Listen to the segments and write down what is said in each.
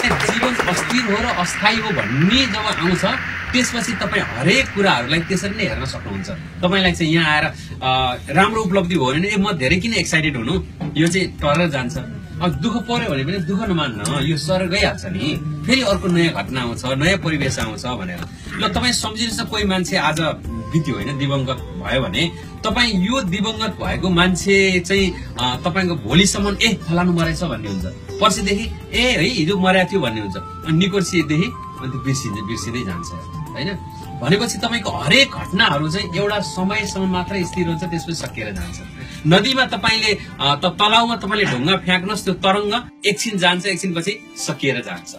जीवन अस्थिर हो र अस्थायी हो भन्ने जब आउँछ त्यसपछि तपाईँ हरेक कुराहरूलाई त्यसरी नै हेर्न सक्नुहुन्छ। तपाईँलाई चाहिँ यहाँ आएर राम्रो उपलब्धि भयो भने म धेरै किन एक्साइटेड हुनु, यो चाहिँ टरेर जान्छ। अब दुःख पर्यो भने पनि दुःख नमान्न, यो सर गइहाल्छ नि, फेरि अर्को नयाँ घटना आउँछ, नयाँ परिवेश आउँछ भनेर। ल तपाईँ सम्झिनुहोस् न, कोही मान्छे आज बित्यो होइन, दिवंगत भयो भने तपाईँ यो दिवंगत भएको मान्छे चाहिँ तपाईँको भोलिसम्म फलानु मरेछ भन्ने हुन्छ, पर्सिदेखि है हिजो मरेको थियो भन्ने हुन्छ, अनि निकोर्सिएदेखि अनि त्यो बिर्सिँदै जान्छ होइन। भनेपछि तपाईँको हरेक घटनाहरू चाहिँ एउटा समयसम्म मात्रै स्थिर हुन्छ, त्यसपछि सकिएर जान्छ। नदीमा तपाईँले तलाउमा तपाईँले ढुङ्गा फ्याँक्नुहोस्, त्यो तरङ्ग एकछिन जान्छ, एकछिनपछि सकिएर जान्छ।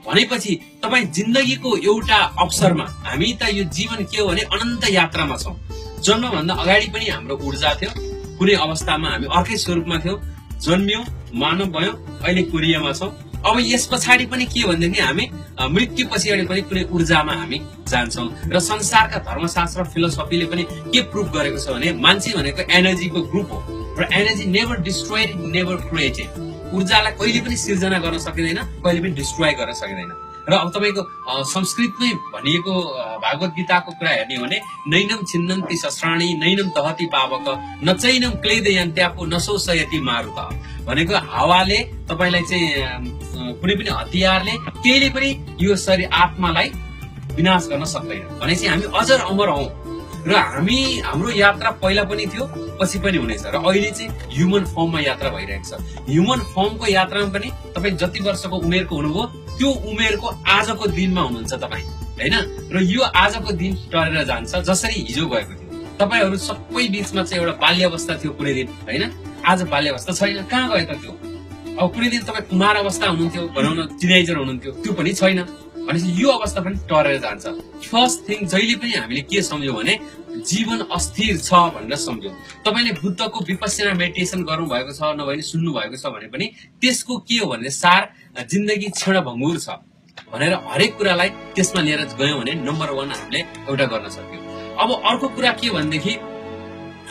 भनेपछि तपाईँ जिन्दगीको एउटा अवसरमा, हामी त यो जीवन के हो भने अनन्त यात्रामा छौँ। जन्मभन्दा अगाडि पनि हाम्रो ऊर्जा थियो, कुनै अवस्थामा हामी अर्कै स्वरूपमा थियौँ, जन्मियौँ, मानव भयौँ, अहिले कुरियामा छौँ। अब यस पछाडि पनि के भनेदेखि हामी मृत्यु पछाडि पनि कुनै ऊर्जामा हामी जान्छौँ। र संसारका धर्मशास्त्र फिलोसफीले पनि के प्रुभ गरेको छ भने मान्छे भनेको एनर्जीको ग्रुप हो, र एनर्जी नेभर डिस्ट्रोयड, नेभर क्रिएटेड। ऊर्जालाई कहिले पनि सिर्जना गर्न सकिँदैन, कहिले पनि डिस्ट्रोय गर्न सकिँदैन। र अब तपाईँको संस्कृतमै भनिएको भागवत गीताको कुरा हेर्ने हो भने नैनम छिन्नन्ति शस्त्राणि नैनम दहति पावक नचैनम क्लेदयन्त्यापो नशोषयति मारुत भनेको हावाले तपाईँलाई चाहिँ कुनै पनि हतियारले केहीले पनि यो शरीर आत्मालाई विनाश गर्न सक्दैन। भनेपछि हामी अजर अमर हौं र हाम्रो यात्रा पहिला पनि थियो, पछि पनि हुनेछ, र अहिले चाहिँ ह्युमन फर्ममा यात्रा भइरहेको छ। ह्युमन फर्मको यात्रामा पनि तपाईँ जति वर्षको उमेरको हुनुभयो त्यो उमेरको आजको दिनमा हुनुहुन्छ तपाईँ होइन। र यो आजको दिन टरेर जान्छ जसरी हिजो गएको थियो। तपाईँहरू सबै बीचमा चाहिँ एउटा बाल्यावस्था थियो कुनै दिन होइन, आज बाल्यावस्था छैन, कहाँ गयो त त्यो? अब कुनै दिन तपाईँ कुमार अवस्था हुनुहुन्थ्यो, भनौँ न टिनेजर हुनुहुन्थ्यो, त्यो पनि छैन। भनेपछि यो अवस्था पनि टरेर जान्छ। फर्स्ट थिङ जहिले पनि हामीले के सम्झ्यौँ भने जीवन अस्थिर छ भनेर सम्झ्यौँ। तपाईँले बुद्धको विपस्सना मेडिटेसन गर्नु भएको छ नभए नि सुन्नु भएको छ भने पनि त्यसको के हो भने सार जिन्दगी क्षणभङ्गुर छ भनेर हरेक कुरालाई त्यसमा लिएर गयौँ भने नम्बर 1 हामीले एउटा गर्न सक्यौँ। अब अर्को कुरा के भनेदेखि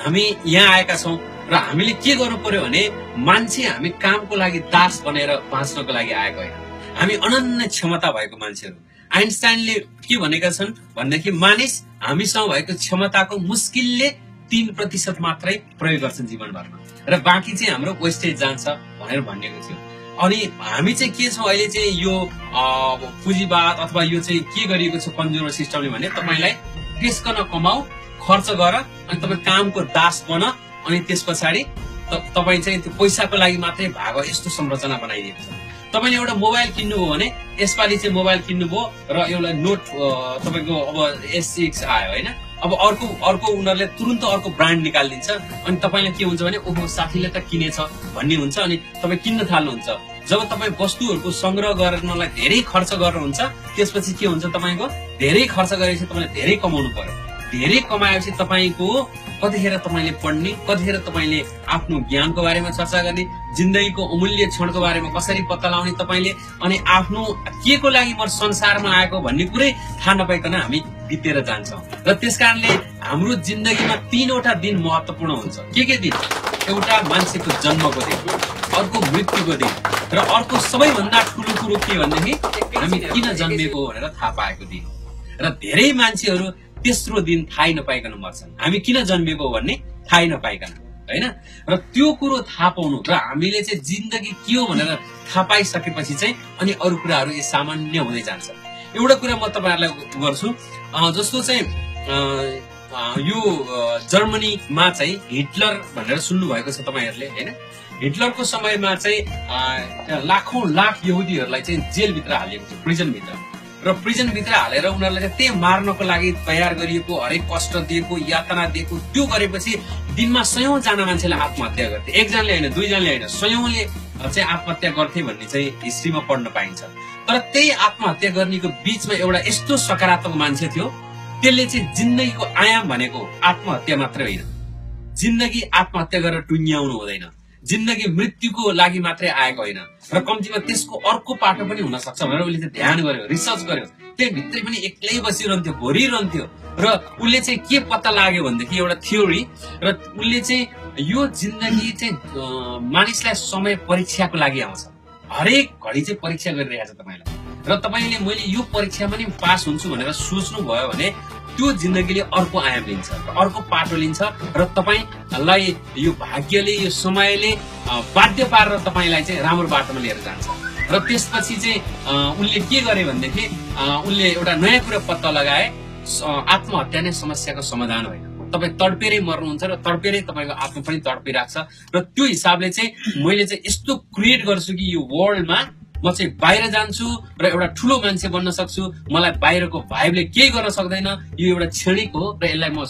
हामी यहाँ आएका छौँ र हामीले के गर्नु पर्यो भने मान्छे हामी कामको लागि दास बनेर बाँच्नको लागि आएको होइन, हामी अनन्य क्षमता भएको मान्छेहरू। आइन्स्टाइनले के भनेका छन् भनेदेखि मानिस हामीसँग भएको क्षमताको मुस्किलले 3% मात्रै प्रयोग गर्छन् जीवनभरमा, र बाँकी चाहिँ हाम्रो वेस्टेज जान्छ भनेर भनिएको थियो। अनि हामी चाहिँ के छौँ अहिले चाहिँ यो पुँजीवाद अथवा यो चाहिँ के गरिएको छ कन्ज्युमर सिस्टमले भने तपाईँलाई त्यसको नकमाऊ, खर्च गर, अनि तपाईँ कामको दास बन, अनि त्यस पछाडि तपाईँ चाहिँ त्यो पैसाको लागि मात्रै भाग यस्तो संरचना बनाइदिएको छ। तपाईँले एउटा मोबाइल किन्नुभयो भने यसपालि चाहिँ मोबाइल किन्नुभयो र एउटा नोट तपाईँको अब S6 आयो होइन, अब अर्को उनीहरूले तुरन्त अर्को ब्रान्ड निकालिदिन्छ, अनि तपाईँलाई के हुन्छ भने ओहो साथीले त किनेछ भन्ने हुन्छ, अनि तपाईँ किन्न थाल्नुहुन्छ। जब तपाईँ वस्तुहरूको संग्रह गर्नलाई धेरै खर्च गर्नुहुन्छ त्यसपछि के हुन्छ तपाईँको धेरै खर्च गरेपछि तपाईँले धेरै कमाउनु पर्यो। धेरै कमाएपछि तपाईँको कतिखेर तपाईँले पढ्ने, कतिखेर तपाईँले आफ्नो ज्ञानको बारेमा चर्चा गर्ने, जिन्दगीको अमूल्य क्षणको बारेमा कसरी पत्ता लगाउने तपाईँले, अनि आफ्नो के को लागि म संसारमा आएको भन्ने कुरै थाहा नपाइकन हामी बितेर जान्छौँ। र त्यसकारणले हाम्रो जिन्दगीमा 3वटा दिन महत्त्वपूर्ण हुन्छ। के दिन? एउटा मान्छेको जन्मको दिन, अर्को मृत्युको दिन, र अर्को सबैभन्दा ठुलो कुरो के भनेदेखि हामी किन जन्मेको भनेर थाहा पाएको दिन। र धेरै मान्छेहरू तेस्रो दिन थाहै नपाइकन मर्छन्, हामी किन जन्मेको भन्ने थाहै नपाइकन होइन। र त्यो कुरो थाहा पाउनु र हामीले चाहिँ जिन्दगी के हो भनेर थाहा पाइसकेपछि चाहिँ अनि अरू कुराहरू यी सामान्य हुँदै जान्छ। एउटा कुरा म तपाईँहरूलाई गर्छु, जस्तो चाहिँ यो जर्मनीमा चाहिँ हिटलर भनेर सुन्नु भएको छ तपाईँहरूले होइन। हिटलरको समयमा चाहिँ लाखौं लाख यहुदीहरूलाई चाहिँ जेलभित्र हालिएको थियो, प्रिजनभित्र, र प्रिजनभित्र हालेर उनीहरूलाई चाहिँ त्यही मार्नको लागि तयार गरिएको, हरेक कष्ट दिएको, यातना दिएको, त्यो गरेपछि दिनमा 100 जना मान्छेले आत्महत्या गर्थे। एकजनाले होइन, दुईजनाले होइन, 100ले चाहिँ आत्महत्या गर्थे भन्ने चाहिँ हिस्ट्रीमा पढ्न पाइन्छ। तर त्यही आत्महत्या गर्नेको बीचमा एउटा यस्तो सकारात्मक मान्छे थियो, त्यसले चाहिँ जिन्दगीको आयाम भनेको आत्महत्या मात्रै होइन, जिन्दगी आत्महत्या गरेर टुङ्ग्याउनु हुँदैन, जिन्दगी मृत्युको लागि मात्रै आएको होइन, र कम्तीमा त्यसको अर्को पाटो पनि हुन सक्छ भनेर उसले चाहिँ ध्यान गर्यो, रिसर्च गर्यो। त्यही भित्रै पनि एक्लै बसिरहन्थ्यो, घोरिरहन्थ्यो, र उसले चाहिँ के पत्ता लाग्यो भनेदेखि एउटा थ्योरी, र उसले चाहिँ यो जिन्दगी चाहिँ मानिसलाई समय परीक्षाको लागि आउँछ। हरेक घडी चाहिँ परीक्षा गरिरहेको छ तपाईँलाई। र तपाईँले मैले यो परीक्षामा नि पास हुन्छु भनेर सोच्नु भयो भने त्यो जिन्दगीले अर्को आयाम लिन्छ, अर्को पाटो लिन्छ र तपाईँलाई यो भाग्यले, यो समयले बाध्य पारेर तपाईँलाई चाहिँ राम्रो बाटोमा लिएर जान्छ। र त्यसपछि चाहिँ उनले के गरे भनेदेखि उनले एउटा नयाँ कुरा पत्ता लगाए, आत्महत्या नै समस्याको समाधान होइन। तपाईँ तडपेरै मर्नुहुन्छ र तडपेरै तपाईँको आत्मा पनि तडपिरहेको छ। र त्यो हिसाबले चाहिँ मैले चाहिँ यस्तो क्रिएट गर्छु कि यो वर्ल्डमा म चाहिँ बाहिर जान्छु र एउटा ठुलो मान्छे बन्न सक्छु, मलाई बाहिरको भाइबले केही गर्न सक्दैन, यो एउटा क्षणिक हो र यसलाई म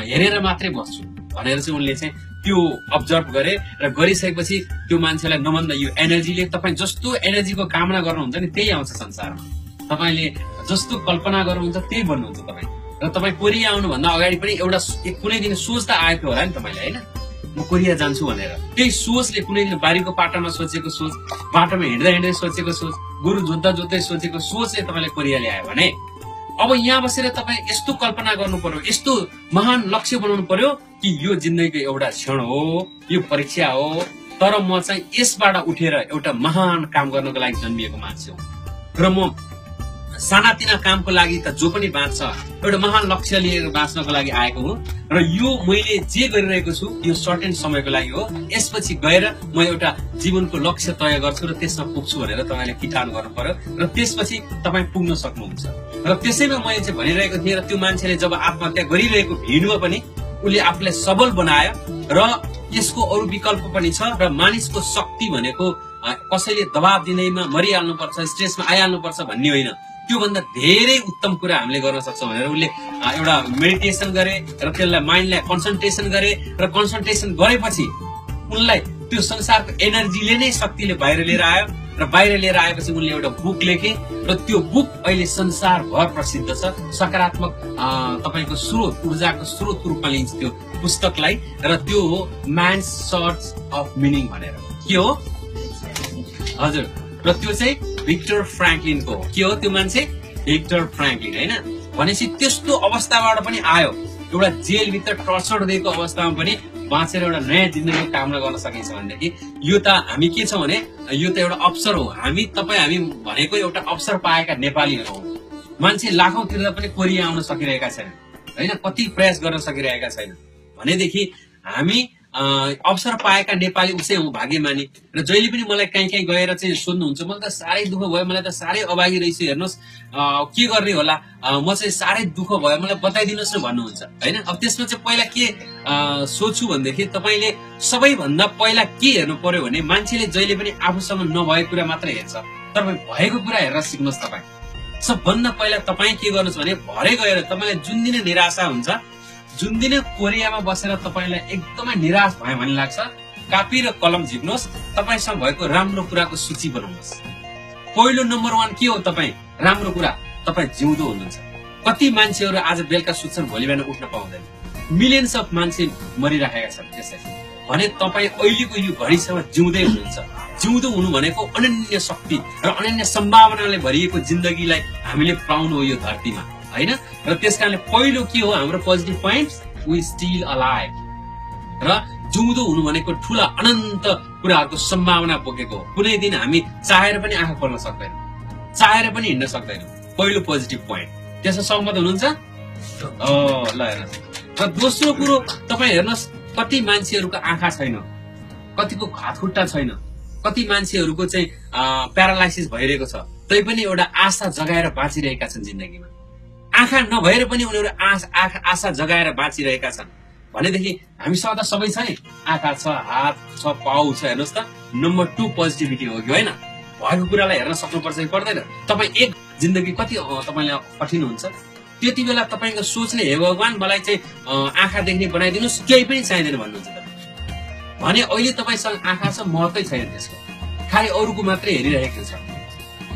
हेरेर मात्रै बस्छु भनेर चाहिँ उनले चाहिँ त्यो अब्जर्भ गरे। र गरिसकेपछि त्यो मान्छेलाई नभन्दा यो एनर्जीले, तपाईँ जस्तो एनर्जीको कामना गर्नुहुन्छ नि त्यही आउँछ संसारमा। तपाईँले जस्तो कल्पना गर्नुहुन्छ त्यही भन्नुहुन्छ तपाईँ। र तपाईँ कोरिया आउनुभन्दा अगाडि पनि एउटा कुनै दिन सोच त आएको होला नि तपाईँलाई, होइन, म कोरिया जान्छु भनेर। त्यही सोचले कुनै दिन बारीको पाटामा सोचेको सोच, बाटोमा हिँड्दा हिँड्दै सोचेको सोच, गोरु जोत्दा जोत्दै सोचेको सोचले तपाईँलाई कोरिया ल्यायो भने अब यहाँ बसेर तपाईँ यस्तो कल्पना गर्नु पर्यो, यस्तो महान लक्ष्य बनाउनु पर्यो कि यो जिन्दगीको एउटा क्षण हो, यो परीक्षा हो, तर म चाहिँ यसबाट उठेर एउटा महान काम गर्नको लागि जन्मिएको मान्छे हो। र म सानातिना कामको लागि त जो पनि बाँच्छ एउटा महान लक्ष्य लिएर बाँच्नको लागि आएको हो। र यो मैले जे गरिरहेको छु यो सर्टेन समयको लागि हो। यसपछि गएर म एउटा जीवनको लक्ष्य तय गर्छु र त्यसमा पुग्छु भनेर तपाईँले किटान गर्नु पर्यो र त्यसपछि तपाईँ पुग्न सक्नुहुन्छ। र त्यसैमा मैले चाहिँ भनिरहेको थिएँ। र त्यो मान्छेले जब आत्महत्या गरिरहेको भिडमा पनि उसले आफूलाई सबल बनायो र यसको अरू विकल्प पनि छ। र मानिसको शक्ति भनेको कसैले दबाब दिँदैमा मरिहाल्नुपर्छ, स्ट्रेसमा आइहाल्नुपर्छ भन्ने होइन, त्योभन्दा धेरै उत्तम कुरा हामीले गर्न सक्छौँ भनेर उसले एउटा मेडिटेसन गरे र त्यसलाई माइन्डलाई कन्सन्ट्रेसन गरे र कन्सन्ट्रेसन गरेपछि उनलाई त्यो संसारको एनर्जीले नै शक्तिले बाहिर लिएर आयो। र बाहिर लिएर आएपछि उनले एउटा बुक लेखे र त्यो बुक अहिले संसारभर प्रसिद्ध छ। सकारात्मक तपाईँको स्रोत, ऊर्जाको स्रोतको रूपमा लिन्छ त्यो पुस्तकलाई। र त्यो हो म्यान्स सर्च अफ मिनिङ भनेर। के हो हजुर? र त्यो चाहिँ भिक्टर फ्र्याङ्कलिनको हो। के हो त्यो मान्छे? भिक्टर फ्र्याङ्कलिन, होइन? भनेपछि त्यस्तो अवस्थाबाट पनि आयो, एउटा जेलभित्र टर्चर दिएको अवस्थामा पनि बाँचेर एउटा नयाँ जिन्दगीको कामना गर्न सकिन्छ भनेदेखि यो त हामी के छौँ भने यो त एउटा अवसर हो। हामी भनेको एउटा अवसर पाएका नेपालीहरू हौ। मान्छे लाखौँ तिर्दा पनि कोरिया आउन सकिरहेका छैन, होइन, कति प्रयास गर्न सकिरहेका छैन भनेदेखि हामी अवसर पाएका नेपाली उसै हौँ, भाग्यमानी। र जहिले पनि मलाई कहीँ गएर चाहिँ सोध्नुहुन्छ, मलाई त साह्रै दुःख भयो, मलाई त साह्रै अभागी रहेछु, हेर्नुहोस् के गर्ने होला, म चाहिँ साह्रै दुःख भयो, मलाई बताइदिनुहोस् न भन्नुहुन्छ, होइन? अब त्यसमा चाहिँ पहिला के सोच्छु भनेदेखि तपाईँले सबैभन्दा पहिला के हेर्नु पर्यो भने मान्छेले जहिले पनि आफूसँग नभएको कुरा मात्र हेर्छ, तर भएको कुरा हेरेर सिक्नुहोस्। तपाईँ सबभन्दा पहिला तपाईँ के गर्नुहोस् भने भरे गएर तपाईँलाई जुन दिन निराशा हुन्छ, जुन दिन कोरियामा बसेर तपाईँलाई एकदमै निराश भयो भन्ने लाग्छ, कापी र कलम झिक्नुहोस्, तपाईँसँग भएको राम्रो कुराको सूची बनाउनुहोस्। पहिलो नम्बर 1 के हो? तपाईँ राम्रो कुरा, तपाईँ जिउँदो हुनुहुन्छ। कति मान्छेहरू आज बेलुका सुत्छन्, भोलि बिहान उठ्न पाउँदैन, मिलियन्स अफ मान्छे मरिराखेका छन्। त्यसैले भने तपाईँ अहिलेको यो घडीसम्म जिउँदै हुनुहुन्छ। जिउँदो हुनु भनेको अनन्य शक्ति र अनन्य सम्भावनाले भरिएको जिन्दगीलाई हामीले पाउनु हो यो धरतीमा, होइन? र त्यसकारणले पहिलो के हो हाम्रो positive point? We still alive. र जिउँदो हुनु भनेको ठुला अनन्त कुराहरूको सम्भावना बोकेको हो। कुनै दिन हामी चाहेर पनि आँखा खोल्न सक्दैनौँ, चाहेर पनि हिँड्न सक्दैनौँ। पहिलो पोजिटिभ पोइन्ट। त्यसमा सहमत हुनुहुन्छ? ल हेर्नुहोस्। र दोस्रो कुरो तपाईँ हेर्नुहोस्, कति मान्छेहरूको आँखा छैन, कतिको हातखुट्टा छैन, कति मान्छेहरूको चाहिँ प्यारालाइसिस भइरहेको छ, तैपनि एउटा आशा जगाएर बाँचिरहेका छन् जिन्दगीमा। आँखा नभएर पनि उनीहरू आशा जगाएर बाँचिरहेका छन् भनेदेखि हामीसँग त सबै छ नि, आँखा छ, हात छ, पाउ छ। हेर्नुहोस् त, नम्बर 2 पोजिटिभिटी हो कि होइन? भएको कुरालाई हेर्न सक्नुपर्छ कि पर्दैन? तपाईँ एक जिन्दगी कति तपाईँलाई कठिन हुन्छ, त्यति बेला तपाईँको सोचले हे भगवान मलाई चाहिँ आँखा देख्ने बनाइदिनुहोस्, केही पनि चाहिँदैन भन्नुहुन्छ तपाईँ भने अहिले तपाईँसँग आँखा छ, महत्त्वै छैन त्यसको, खालि अरूको मात्रै हेरिरहेको छ,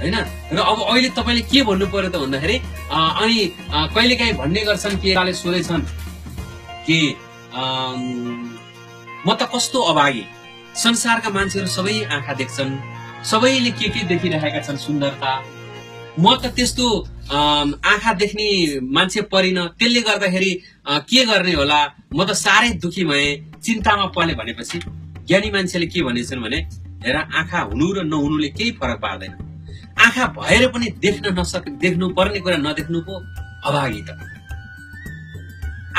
होइन? र अब अहिले तपाईँले के भन्नु पर्यो त भन्दाखेरि अनि कहिलेकाहीँ भन्ने गर्छन् कि सोधेछन् कि म त कस्तो अभागी, संसारका मान्छेहरू सबै आँखा देख्छन्, सबैले के देखिरहेका छन्, सुन्दरता, म त त्यस्तो आँखा देख्ने मान्छे परिन, त्यसले गर्दाखेरि के गर्ने होला, म त साह्रै दुखी भएँ, चिन्तामा पले भनेपछि ज्ञानी मान्छेले के भनेछन् भने हेर आँखा हुनु र नहुनुले केही फरक पार्दैन। आँखा भएर पनि देख्नु पर्ने कुरा नदेख्नु पो अभागिता।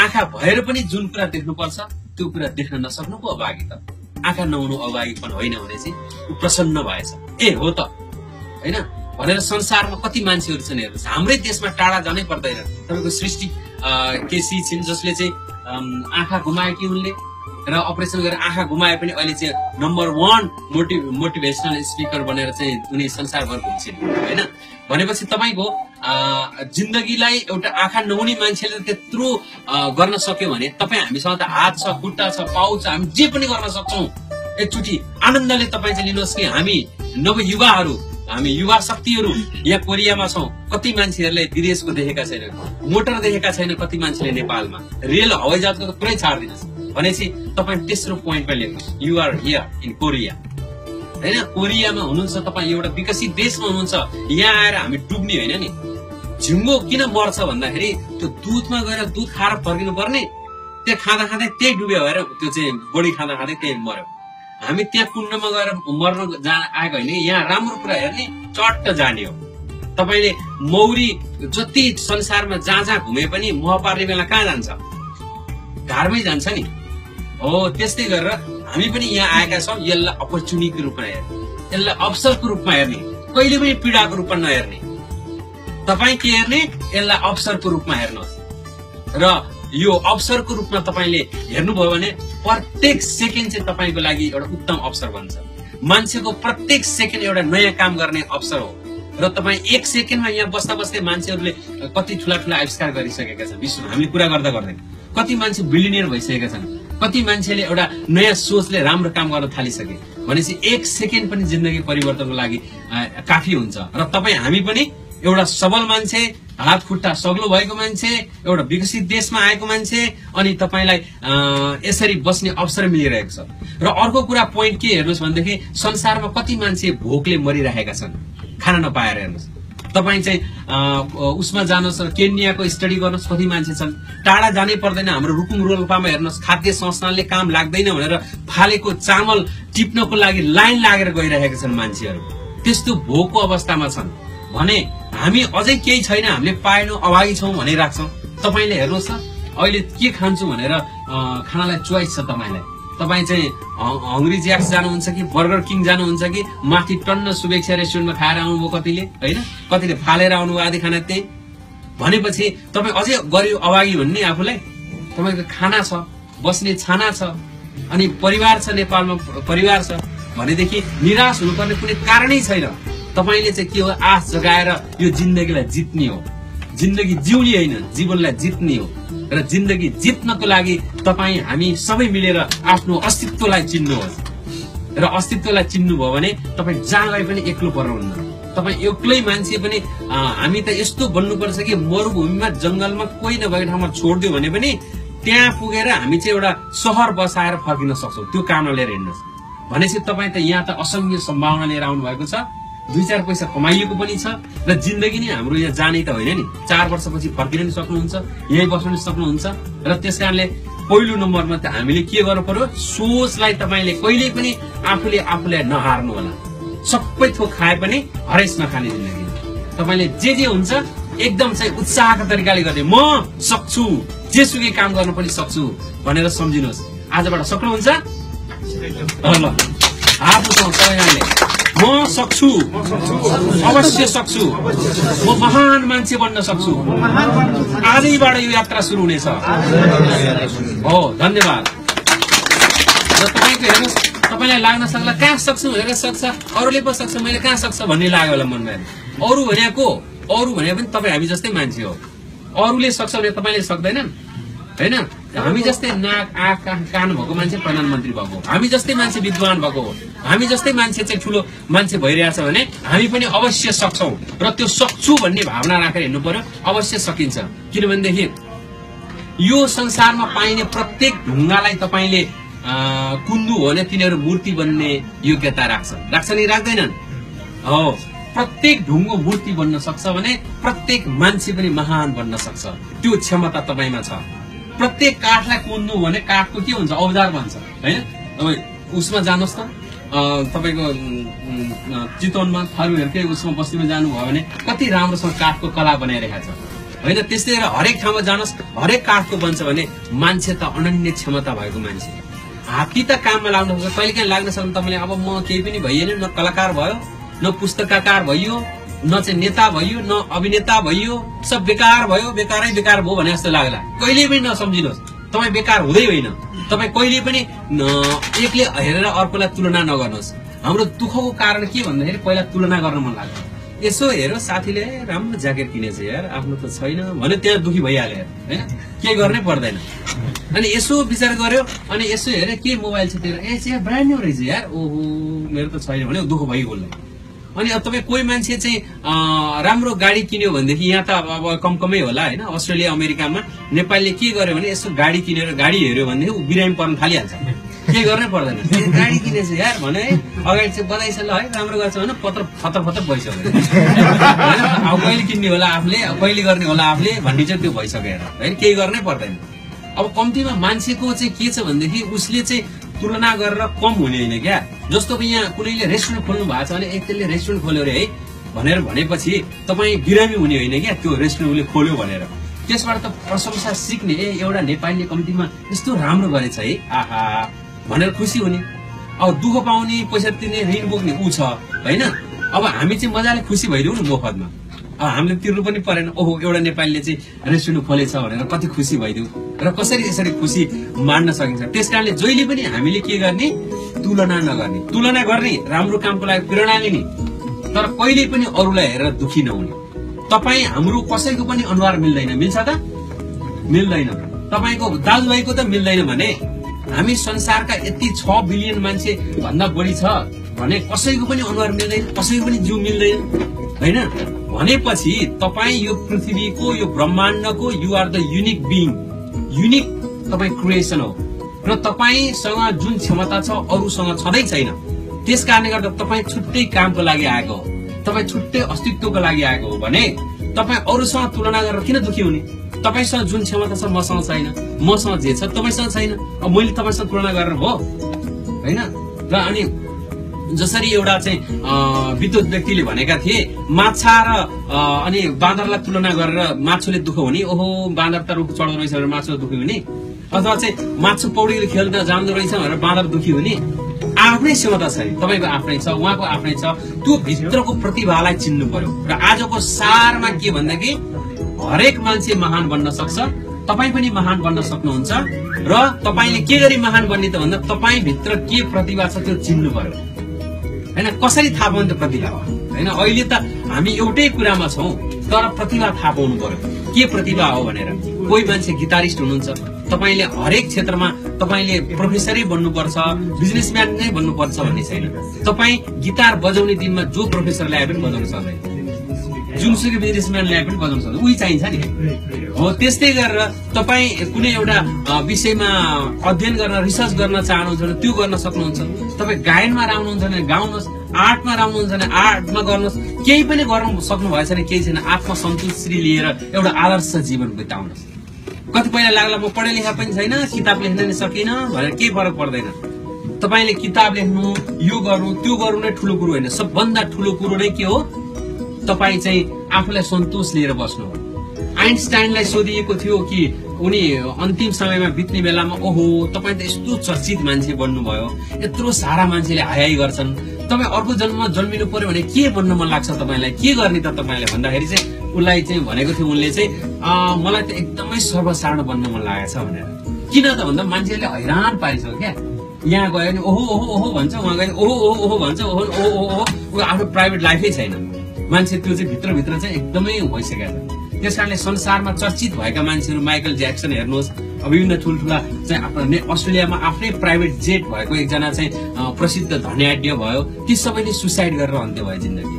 आँखा भएर पनि जुन कुरा देख्नुपर्छ त्यो कुरा देख्न नसक्नु पो अभागिता। आँखा नहुनु अभागीपन होइन भने चाहिँ ऊ प्रसन्न भएछ। ए हो त होइन भनेर संसारमा कति मान्छेहरू छन् हेर्नुहोस्। हाम्रै देशमा टाढा जानै पर्दैन। तपाईँको सृष्टि केसी छिन् जसले चाहिँ आँखा घुमाएकी उनले र अपरेसन गरेर आँखा घुमाए पनि अहिले चाहिँ नम्बर 1 मोटिभेसनल स्पिकर बनेर चाहिँ उनी संसारभर घुम्छिन् होइन। भनेपछि तपाईँको जिन्दगीलाई एउटा आँखा नहुने मान्छेले त्यत्रो गर्न सक्यो भने तपाईँ हामीसँग त हात छ, खुट्टा छ, पाउ छ, हामी जे पनि गर्न सक्छौँ। एकचोटि आनन्दले तपाईँ चाहिँ लिनुहोस् कि हामी नवयुवाहरू, हामी युवा शक्तिहरू यहाँ कोरियामा छौँ। कति मान्छेहरूले विदेशको देखेका छैन, मोटर देखेका छैन कति मान्छेले नेपालमा, रेल हवाईजहाजको त पुरै छाडिदिनुहोस्। भनेपछि तपाईँ तेस्रो पोइन्टमा लेख्नुहोस्, you are here in Korea होइन। कोरियामा हुनुहुन्छ तपाईँ, एउटा विकसित देशमा हुनुहुन्छ। यहाँ आएर हामी डुब्ने होइन नि। झिङ्गो किन मर्छ भन्दाखेरि त्यो दुधमा गएर दुध खाएर फर्किनु पर्ने, त्यो खाँदा खाँदै त्यही डुब्यो भएर त्यो चाहिँ बढी खाँदा खाँदै त्यही मर्यो। हामी त्यहाँ कुण्डमा गएर मर्न आएको होइन। यहाँ राम्रो कुरा हेर्ने चट्ट जाने हो। तपाईँले मौरी जति संसारमा जहाँ जहाँ घुमे पनि मह पार्ने बेला कहाँ जान्छ? घरमै जान्छ नि। हो त्यस्तै गरेर हामी पनि यहाँ आएका छौँ। यसलाई अपर्च्युनिटीको रूपमा हेर्ने, यसलाई अवसरको रूपमा हेर्ने, कहिले पनि पीडाको रूपमा नहेर्ने। तपाईँ के हेर्ने? यसलाई अवसरको रूपमा हेर्नुहोस्। र यो अवसरको रूपमा तपाईँले हेर्नुभयो भने प्रत्येक सेकेन्ड चाहिँ तपाईँको लागि एउटा उत्तम अवसर बन्छ। मान्छेको प्रत्येक सेकेन्ड एउटा नयाँ काम गर्ने अवसर हो। र तपाईँ एक सेकेन्डमा यहाँ बस्दा बस्दै मान्छेहरूले कति ठुला ठुला आविष्कार गरिसकेका छन् विश्वमा। हामीले कुरा गर्दा गर्दै कति मान्छे बिलिनियर भइसकेका छन्, कति मान्छेले एउटा नयाँ सोचले राम्रो काम गर्न थालिसके। भनेपछि एक सेकेन्ड पनि जिन्दगी परिवर्तनको लागि काफी हुन्छ। र तपाईँ हामी पनि एउटा सबल मान्छे, हात खुट्टा सग्लो भएको मान्छे, एउटा विकसित देशमा आएको मान्छे, अनि तपाईँलाई यसरी बस्ने अवसर मिलिरहेको छ। र अर्को कुरा पोइन्ट के हेर्नुहोस् भनेदेखि संसारमा कति मान्छे भोकले मरिरहेका छन् खाना नपाएर। हेर्नुहोस् तपाईँ चाहिँ उसमा जानुहोस्, केन्याको स्टडी गर्नुहोस्, कति मान्छे छन्। टाढा जानै पर्दैन। हाम्रो रुकुम रोल्पामा हेर्नुहोस्, खाद्य संस्थानले काम लाग्दैन भनेर फालेको चामल टिप्नको लागि लाइन लागेर गइरहेका छन् मान्छेहरू। त्यस्तो भोकको अवस्थामा छन् भने हामी अझै केही छैन, हामीले पाएनौँ, अभागी छौँ भनिराख्छौँ। तपाईँले हेर्नुहोस् त अहिले के खान्छु भनेर खानालाई चोइस छ तपाईँलाई। तपाईँ चाहिँ हङ्ग्री ज्याक्स जानुहुन्छ कि बर्गर किङ जानुहुन्छ कि माथि टन्न शुभेच्छा रेस्टुरेन्टमा खाएर आउनुभयो कतिले होइन, कतिले फालेर आउनुभयो आधी खाना। त्यही भनेपछि तपाईँ अझै गरिब अभागी भन्ने आफूलाई। तपाईँको खाना छ, बस्ने छाना छ, अनि परिवार छ, नेपालमा परिवार छ भनेदेखि निराश हुनुपर्ने कुनै कारणै छैन। तपाईँले चाहिँ के हो, आश जगाएर यो जिन्दगीलाई जित्ने हो। जिन्दगी जिउने होइन, जीवनलाई जित्ने हो। र जिन्दगी जित्नको लागि तपाईँ हामी सबै मिलेर आफ्नो अस्तित्वलाई चिन्नुहोस्। र अस्तित्वलाई चिन्नुभयो भने तपाईँ जहाँ गए पनि एक्लो पर्नुहुन्न। तपाईँ एक्लै मान्छे पनि हामी त यस्तो बन्नुपर्छ कि मरुभूमिमा जंगलमा कोही नभएको ठाउँमा छोडिदियो भने पनि त्यहाँ पुगेर हामी चाहिँ एउटा सहर बसाएर फर्किन सक्छौँ। त्यो काम लिएर हिँड्नुहोस्। भनेपछि तपाईँ त यहाँ त असंख्य सम्भावना लिएर आउनु भएको छ। 2-4 पैसा कमाइएको पनि छ र जिन्दगी नै हाम्रो यहाँ जाने त होइन नि। 4 वर्षपछि फर्किन नि सक्नुहुन्छ, यही बस्न नि सक्नुहुन्छ। र त्यस कारणले पहिलो नम्बरमा त हामीले के गर्नु पर्यो, सोचलाई तपाईँले कहिल्यै पनि आफूलाई नहार्नु होला। सबै थोक खाए पनि हरेस नखाने जिन्दगी। तपाईँले जे हुन्छ एकदम चाहिँ उत्साहका तरिकाले गर्ने, म सक्छु, जेसुकै काम गर्न पनि सक्छु भनेर सम्झिनुहोस्। आजबाट सक्नुहुन्छ? ल हात उठाउँ सबैजनाले। म सक्छु, अवश्य सक्छु, म महान मान्छे बन्न सक्छु। आजैबाट यो यात्रा सुरु हुनेछ। हो धन्यवाद। र तपाईँको हेर्नुहोस्, तपाईँलाई लाग्न सक्ला कहाँ सक्छु भनेर सक्छ, अरूले पो सक्छ, मैले कहाँ सक्छ भन्ने लाग्यो होला मनमा। अरू भनेको पनि तपाईँ हामी जस्तै मान्छे हो। अरूले सक्छ भने तपाईँले सक्दैनन् होइन। हामी जस्तै नाक आँख कान भएको मान्छे प्रधानमन्त्री भएको, हामी जस्तै मान्छे विद्वान भएको, हामी जस्तै मान्छे चाहिँ ठुलो मान्छे भइरहेछ भने हामी पनि अवश्य सक्छौँ। र त्यो सक्छु भन्ने भावना राखेर हिँड्नु पर्यो। अवश्य सकिन्छ। किनभनेदेखि यो संसारमा पाइने प्रत्येक ढुङ्गालाई तपाईँले कुन्दु हो भने तिनीहरू मूर्ति बन्ने योग्यता राख्छन् कि राख्दैनन्? हो, प्रत्येक ढुङ्गो मूर्ति बन्न सक्छ भने प्रत्येक मान्छे पनि महान बन्न सक्छ। त्यो क्षमता तपाईँमा छ। प्रत्येक काठलाई कुन्नु भने काठको के हुन्छ, औजार भन्छ होइन। तपाईँ उसमा जानुहोस् त, तपाईको चितवनमा थारूहरुकै उसमा बस्तीमा जानुभयो भने कति राम्रोसँग काठको कला बनाइरहेको छ हैन। त्यस्तै गरेर हरेक ठाउँमा जानुहोस्, हरेक काठको बन्छ भने मान्छे त अनन्य क्षमता भएको मान्छे। हात्ती त काममा लाग्न सक्छ, कहिलेकाहीँ लाग्न सक्छ तपाईले अब म केही पनि भइएन, न कलाकार भयो, न पुस्तककार भयो, न चाहिँ नेता भयो, न अभिनेता भयो, सब बेकार भयो, बेकारै बेकार भयो भने जस्तो लाग्ला। कहिले पनि नसम्झिनुहोस् तपाई बेकार हुँदै होइन। तपाई कहिले पनि एकले हेरेर अर्कोलाई तुलना नगर्नुहोस्। हाम्रो दुःखको कारण के भन्दाखेरि पहिला तुलना गर्न मन लाग्छ। यसो हेरो साथीले राम्रो ज्याकेट किनेछ यार, आफ्नो त छैन भने त्यहाँ दुखी भइहाल्यो यार हैन, के गर्नै पर्दैन। अनि यसो विचार गर्यो अनि यसो हेरे के मोबाइल छ तेरो, ए चाहिँ ब्रान्ड न्यू रहेछ यार, ओहो मेरो त छैन भने दुःख भइगयो। अनि अब तपाईँ कोही मान्छे चाहिँ राम्रो गाडी किन्यो भनेदेखि यहाँ त अब कमै होला हैन, अस्ट्रेलिया अमेरिकामा नेपालले के गर्यो भने यसो गाडी किनेर गाडी हेर्यो भनेदेखि ऊ बिरामी पर्न थालिहाल्छ, के गर्नै पर्दैन। गाडी किनेछ यार भने अगाडि चाहिँ बधाई छ ल है, राम्रो गर्छ भने पत्र फतर भइसक्यो हैन। अब कहिले किन्ने होला आफूले, कहिले गर्ने होला आफूले भन्ने चाहिँ त्यो भइसक्यो हैन, केही गर्नै पर्दैन। अब कम्तीमा मान्छेको चाहिँ के छ भनेदेखि उसले चाहिँ तुलना गरेर कम हुने होइन क्या। जस्तो कि यहाँ कुनैले रेस्टुरेन्ट खोल्नु भएको छ भने एकले रेस्टुरेन्ट खोल्यो रे है भनेर भनेपछि तपाईँ बिरामी हुने होइन क्या त्यो रेस्टुरेन्ट उसले खोल्यो भनेर। त्यसबाट त प्रशंसा सिक्ने, ए एउटा नेपालीले कम्तीमा यस्तो राम्रो गरेछ है आहा भनेर खुसी हुने। अब दुःख पाउने, पैसा तिर्ने, ऋण बोक्ने ऊ छ होइन। अब हामी चाहिँ मजाले खुसी भइदिउँ न मोफतमा, अब हामीले तिर्नु पनि परेन। ओहो एउटा नेपालीले चाहिँ रेस्टुरेन्ट खोलेछ भनेर कति खुसी भइदिउँ र कसरी यसरी खुसी मान्न सकिन्छ। त्यस कारणले जहिले पनि हामीले के गर्ने, तुलना नगर्ने। तुलना गर्ने राम्रो कामको लागि प्रेरणा लिने, तर कहिले पनि अरूलाई हेरेर दुखी नहुने। तपाईँ हाम्रो कसैको पनि अनुहार मिल्दैन, मिल्छ त मिल्दैन। तपाईँको दाजुभाइको त मिल्दैन भने हामी संसारका यति 6 बिलियन मान्छे भन्दा बढी छ भने कसैको पनि अनुहार मिल्दैन, कसैको पनि जिउ मिल्दैन हैन। भनेपछि तपाईँ यो पृथ्वीको, यो ब्रह्माण्डको you are the unique being, unique तपाईँ क्रिएसन हो र तपाईसँग जुन क्षमता छ अरूसँग छँदै छैन। त्यस कारणले गर्दा तपाईँ छुट्टै कामको लागि आएको हो, तपाईँ छुट्टै अस्तित्वको लागि आएको हो भने तपाईँ अरूसँग तुलना गरेर किन दुखी हुने। तपाईसँग जुन क्षमता छ मसँग छैन, मसँग जे छ तपाईसँग छैन, अब मैले तपाईसँग तुलना गरेर हो हैन। र अनि जसरी एउटा चाहिँ विद्युत व्यक्तिले भनेका थिए माछा र अनि बाँदरलाई तुलना गरेर माछुले दुःख हुने, ओहो बाँदर त रुख चढ्दो रहेछ भनेर माछुले दुःखी हुने, अथवा चाहिँ माछु पौडी खेल्न जाँदो रहेछ भनेर बाँदर दुःखी हुने। आफ्नै क्षमता छ, तपाईँको आफ्नै छ, उहाँको आफ्नै छ, त्यो भित्रको प्रतिभालाई चिन्नु पर्यो। र आजको सारमा के भन्दाखेरि हरेक मान्छे महान बन्न सक्छ, तपाईँ पनि महान बन्न सक्नुहुन्छ। र तपाईँले के गरी महान बन्ने त भन्दा तपाईँ भित्र के प्रतिभा छ त्यो चिन्नु पर्यो हैन। कसरी थाहा पाउने त प्रतिभा हो हैन। अहिले त हामी एउटै कुरामा छौं तर प्रतिभा थाहा पाउनु पर्यो के प्रतिभा हो भनेर। कोही मान्छे गिटारिस्ट हुनुहुन्छ, तपाईले हरेक क्षेत्रमा तपाईले प्रोफेसरै बन्नुपर्छ, बिजनेसम्यान नै बन्नुपर्छ भन्ने छैन। तपाईँ गिटार बजाउने दिनमा जो प्रोफेसर ल्याए पनि बजाउन सक्दैन, जुनसुकै बिजनेसम्यान ल्याए पनि बजाउन सक्दैन, उही चाहिन्छ नि हो। त्यस्तै गरेर तपाईँ कुनै एउटा विषयमा अध्ययन गर्न, रिसर्च गर्न चाहनुहुन्छ भने त्यो गर्न सक्नुहुन्छ। तपाईँ गायनमा राम्रो हुन्छ भने गाउनुहोस्, आर्टमा राम्रो हुन्छ भने आर्टमा गर्नुहोस्, केही पनि गर्न सक्नु भएछ भने केही छैन, आत्मसन्तुष्टि लिएर एउटा आदर्श जीवन बिताउनुहोस्। कतिपयलाई लाग्ला म पढे लेखा पनि छैन, किताब लेख्न नै सकिन भनेर केही फरक पर्दैन। तपाईले किताब लेख्नु, यो गर्नु, त्यो गर्नु नै ठुलो कुरो होइन। सबभन्दा ठुलो कुरो नै के हो, तपाईँ चाहिँ आफूलाई सन्तोष लिएर बस्नु हो। आइन्स्टाइनलाई सोधिएको थियो कि उनी अन्तिम समयमा बित्ने बेलामा ओहो तपाईँ त यस्तो चर्चित मान्छे बन्नुभयो, यत्रो सारा मान्छेले हाई गर्छन्, तपाईँ अर्को जन्ममा जन्मिनु पर्यो भने के बन्न मन लाग्छ तपाईँलाई, के गर्ने त तपाईँलाई भन्दाखेरि चाहिँ उसलाई चाहिँ भनेको थियो उनले चाहिँ मलाई त एकदमै सर्वसाधारण बन्न मन लागेको छ भनेर। किन त भन्दा मान्छेले हैरान पारिसक्यो क्या। यहाँ गयो भने ओहो ओहो ओहो भन्छ, उहाँ गयो भने ओहो ओहो ओहो भन्छ, ओहो ओहो ओहो, ऊ आफ्नो प्राइभेट लाइफै छैन मान्छे, त्यो चाहिँ भित्रभित्र चाहिँ एकदमै भइसकेको छ। त्यस कारणले संसारमा चर्चित भएका मान्छेहरू माइकल ज्याक्सन हेर्नुहोस्, विभिन्न ठुल्ठुला चाहिँ आफ्नो अस्ट्रेलियामा आफ्नै प्राइभेट जेट भएको एकजना चाहिँ प्रसिद्ध धन्याढ्य भयो, ती सबैले सुसाइड गरेर अन्त्य भयो जिन्दगी।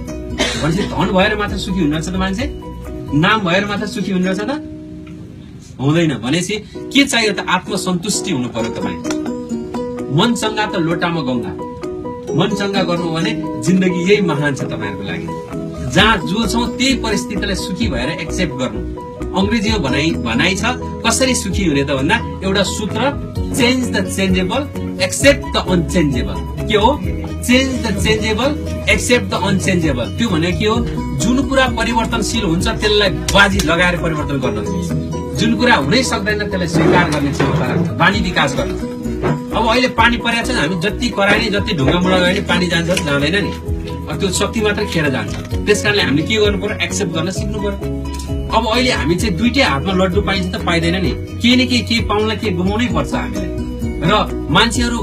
भनेपछि धन भएर मात्र सुखी हुनु रहेछ त मान्छे, नाम भएर मात्र सुखी हुनु रहेछ त हुँदैन। भनेपछि के चाहियो त आत्मसन्तुष्टि हुनु पर्यो। तपाईँ मन चङ्गा त लोटामा गङ्गा, मन चङ्गा गर्नु भने जिन्दगी यही महान छ तपाईँहरूको लागि। जहाँ जो छौँ त्यही परिस्थितिलाई सुखी भएर एक्सेप्ट गर्नु। अंग्रेजीमा भनाइ छ कसरी सुखी हुने त भन्दा एउटा सूत्र, change the changeable, accept the unchangeable. के हो? Change the changeable accept the unchangeable. त्यो भनेको के हो? जुन कुरा परिवर्तनशील हुन्छ त्यसलाई बाजी लगाएर परिवर्तन गर्न सक्छ, जुन कुरा हुनै सक्दैन त्यसलाई स्वीकार गर्ने क्षमता राख्छ, बानी विकास गर्न। अब अहिले पानी परेको छ, हामी जति कराए जति ढुङ्गा मुढा गए पनि पानी जान्छ जाँदैन नि, त्यो शक्ति मात्र खेर जान्छ। त्यसकारणले हामीले के गर्नु पर्यो? एक्सेप्ट गर्न सिक्नु पर्यो। अब अहिले हामी चाहिँ दुईटै हातमा लड्डु पाइन्छ त पाइदैन नि, केही न केही पाउनलाई केही गुमाउनै पर्छ हामीले। र मान्छेहरू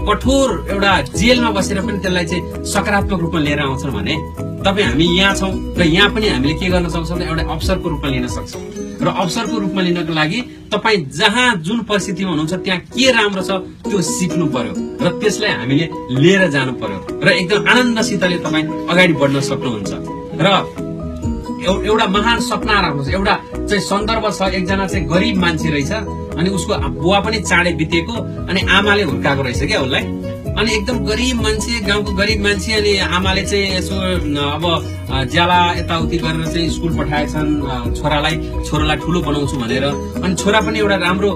कठोर एउटा जेलमा बसेर पनि त्यसलाई चाहिँ सकारात्मक रूपमा लिएर आउँछन् भने तपाईँ हामी यहाँ छौँ र यहाँ पनि हामीले के गर्न सक्छौँ? एउटा अवसरको रूपमा लिन सक्छौँ। र अवसरको रूपमा लिनको लागि तपाईँ जहाँ जुन परिस्थितिमा हुनुहुन्छ त्यहाँ के राम्रो छ त्यो सिक्नु पर्यो र त्यसलाई हामीले लिएर जानु पर्यो र एकदम आनन्दसितले तपाईँ अगाडि बढ्न सक्नुहुन्छ। र एउटा महान सपना राख्नुहोस्। एउटा चाहिँ सन्दर्भ छ, एकजना चाहिँ गरिब मान्छे रहेछ अनि उसको बुवा पनि चाँडै बितेको अनि आमाले हुर्काएको रहेछ क्या उसलाई। अनि एकदम गरिब मान्छे, गाउँको गरिब मान्छे, अनि आमाले चाहिँ यसो अब ज्याला यताउति गरेर चाहिँ स्कुल पठाएछन् छोरालाई ठुलो बनाउँछु भनेर। अनि छोरा पनि एउटा राम्रो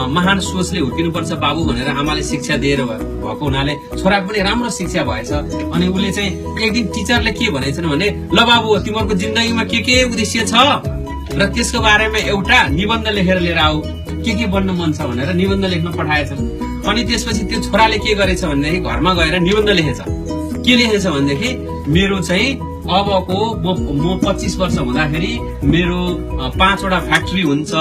महान सोचले हुर्किनुपर्छ बाबु भनेर आमाले शिक्षा दिएर भएको हुनाले छोराको पनि राम्रो शिक्षा भएछ। अनि उसले चाहिँ एक दिन टिचरले के भनेछन् भने, ल बाबु तिमीहरूको जिन्दगीमा के उद्देश्य छ र त्यसको बारेमा एउटा निबन्ध लेखेर लिएर आऊ, के बन्न मन छ भनेर निबन्ध लेख्न पठाएछन्। अनि त्यसपछि त्यो छोराले के गरेछ भनेदेखि घरमा गएर निबन्ध लेखेछ। के लेखेछ भनेदेखि, मेरो चाहिँ अबको म 25 वर्ष हुँदाखेरि मेरो 5वटा फ्याक्ट्री हुन्छ,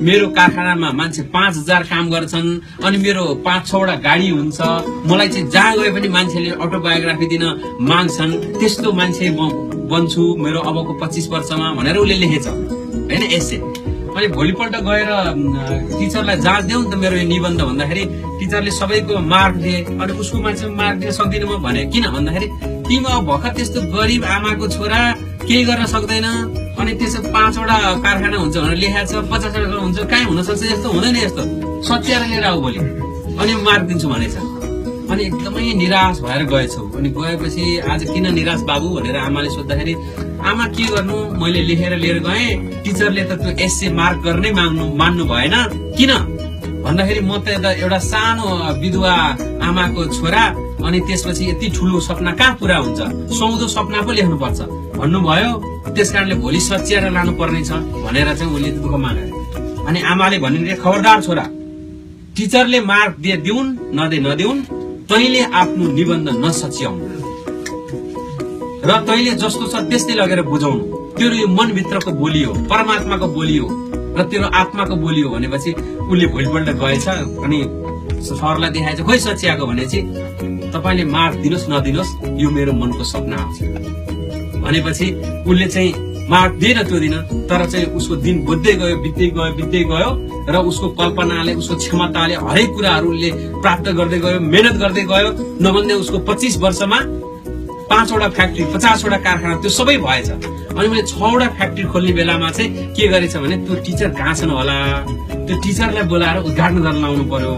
मेरो कारखानामा मान्छे 5000 काम गर्छन्, अनि मेरो 5-6वटा गाडी हुन्छ, मलाई चाहिँ जहाँ गए पनि मान्छेले अटोबायोग्राफी दिन माग्छन्, त्यस्तो मान्छे म बन्छु मेरो अबको 25 वर्षमा भनेर उसले लेखेछ हैन एसे। अनि भोलिपल्ट गएर टिचरलाई जाँच देऊ नि त मेरो यो निबन्ध भन्दाखेरि टिचरले सबैको मार्क दिए। अनि उसको मान्छे मार्क दिन सक्दिनँ म भने, किन भन्दाखेरि तिमी अब भर्खर त्यस्तो गरिब आमाको छोरा केही गर्न सक्दैन, अनि त्यसो 5वटा कारखाना हुन्छ भनेर लेखाएको छ, 50वटा हुन्छ, कहीँ हुन सक्छ, यस्तो हुँदैन, यस्तो सच्याएर लिएर आऊ भोलि अनि मार्क दिन्छु भनेछ। अनि एकदमै निराश भएर गएछौ। अनि गएपछि आज किन निराश बाबु भनेर आमाले सोद्धाखेरि, आमा के गर्नु, मैले लेखेर लिएर गएँ, टिचरले त त्यो एसए मार्क गर्नै मान्नु भएन, किन भन्दाखेरि म त एउटा सानो विधवा आमाको छोरा, अनि त्यसपछि यति ठुलो सपना कहाँ पुरा हुन्छ, सुहाउँदो सपना पो लेख्नुपर्छ भन्नुभयो, त्यसकारणले भोलि सच्याएर लानु पर्ने छ भनेर चाहिँ उसले दुःख मागे। अनि आमाले भन्ने, खबरदार छोरा, टिचरले मार्क दिउन् नदिउन् तैँले आफ्नो निबन्ध नसच्याउनु र तैँले जस्तो छ त्यस्तै लगेर बुझाउनु। तेरो यो मनभित्रको बोली हो, परमात्माको बोली हो र तेरो आत्माको बोली हो भनेपछि उसले भोलिपल्ट गएछ अनि सरलाई देखाएछ, खोइ सच्याएको भनेपछि तपाईँले मार्क दिनुहोस् नदिनुहोस् यो मेरो मनको सपना हो भनेपछि उसले चाहिँ मार्क दिएन त्यो दिन। तर चाहिँ उसको दिन बित्दै गयो र उसको कल्पनाले उसको क्षमताले हरेक कुराहरूले प्राप्त गर्दै गयो, मेहनत गर्दै गयो। नभन्दै उसको 25 वर्षमा 5वटा फ्याक्ट्री, 50वटा कारखाना त्यो सबै भएछ। अनि मैले 6वटा फ्याक्ट्री खोल्ने बेलामा चाहिँ के गरेछ भने त्यो टिचर कहाँ छन् होला, त्यो टिचरलाई बोलाएर उद्घाटन गर्न लाउनु पर्यो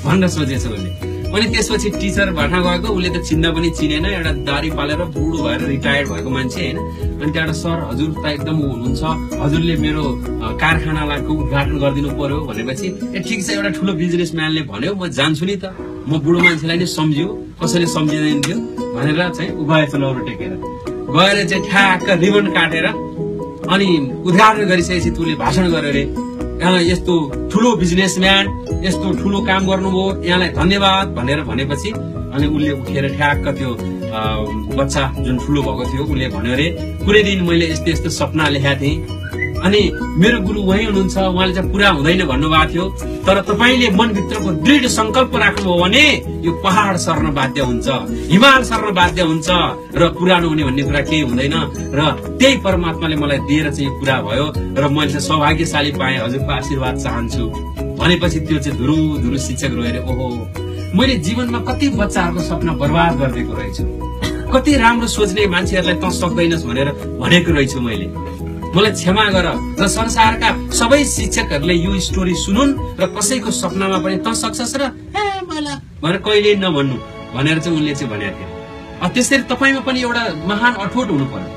भनेर सोचेछ उसले। अनि त्यसपछि टिचर भर्ना गएको, उसले त चिन्दा पनि चिनेन, एउटा दारी पालेर बुढो भएर रिटायर्ड भएको मान्छे होइन। अनि त्यहाँबाट सर हजुर त एकदम हुनुहुन्छ, हजुरले मेरो कारखानालाई उद्घाटन गरिदिनु पर्यो भनेपछि ठिक छ, एउटा ठुलो बिजनेसम्यानले भन्यो म जान्छु नि त, म बुढो मान्छेलाई नै सम्झियो, कसैले सम्झिँदैन थियो भनेर चाहिँ उभएछ लौरो टेकेर गएर चाहिँ ठ्याक्क रिबन काटेर अनि उद्घाटन गरिसकेपछि उसले भाषण गर्यो अरे, यस्तो ठुलो बिजनेसम्यान यस्तो ठुलो काम गर्नुभयो, यहाँलाई धन्यवाद भनेर भनेपछि अनि उसले उठेर ठ्याक्क त्यो बच्चा जुन ठुलो भएको थियो उसले भन्यो अरे, कुनै दिन मैले यस्तो सपना लेखेको थिएँ अनि मेरो गुरु वही हुनुहुन्छ, उहाँले चाहिँ पुरा हुँदैन भन्नुभएको थियो, तर तपाईँले मनभित्रको दृढ संकल्प राख्नुभयो भने यो पहाड सर्न बाध्य हुन्छ, हिमाल सर्न बाध्य हुन्छ र पुरानो हुने भन्ने कुरा केही हुँदैन। र त्यही परमात्माले मलाई दिएर चाहिँ यो पुरा भयो र मैले चाहिँ सौभाग्यशाली पाएँ, हजुरको आशीर्वाद चाहन्छु भनेपछि त्यो चाहिँ धुरु शिक्षक रोएर, ओहो मैले जीवनमा कति बच्चाहरूको सपना बर्बाद गरिदिएको रहेछु, कति राम्रो सोच्ने मान्छेहरूलाई त सक्दैनस् भनेर भनेको रहेछु मैले, मलाई क्षमा गर। र संसारका सबै शिक्षकहरूले यो स्टोरी सुनुन् र कसैको सपनामा पनि त सक्छस् र मलाई भनेर कहिले नभन्नु भनेर चाहिँ उनले चाहिँ भनेको थियो। त्यसरी तपाईँमा पनि एउटा महान अठोट हुनु पर्यो।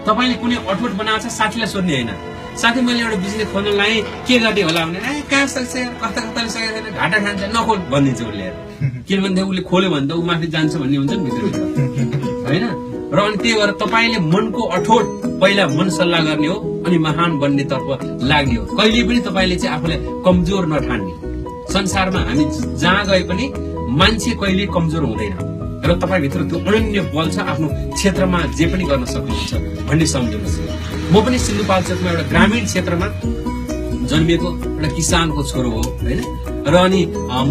तपाईँले कुनै अठोट बनाएको छ साथीलाई सोध्ने होइन, साथै मैले एउटा बिजनेस खोल्न लाएँ, के गर्ने होला भने कहाँ सक्छ कता सकेको छैन, घाटा खान्छ, नखोल भनिदिन्छ उसले। किनभने उसले खोल्यो भने त ऊ माथि जान्छ भन्ने हुन्छ नि भित्र होइन। र अनि त्यही भएर तपाईँले मनको अठोट पहिला मन सल्लाह गर्ने हो, अनि महान बन्नेतर्फ लाग्ने हो। कहिले पनि तपाईँले चाहिँ आफूलाई कमजोर नठान्ने। संसारमा हामी जहाँ गए पनि मान्छे कहिले कमजोर हुँदैन र तपाईँभित्र त्यो अनन्य बल छ, आफ्नो क्षेत्रमा जे पनि गर्न सक्नुहुन्छ भन्ने सम्झनुहोस्। म पनि सिन्धुपाल्चोकमा एउटा ग्रामीण क्षेत्रमा जन्मिएको एउटा किसानको छोरो हो होइन। र अनि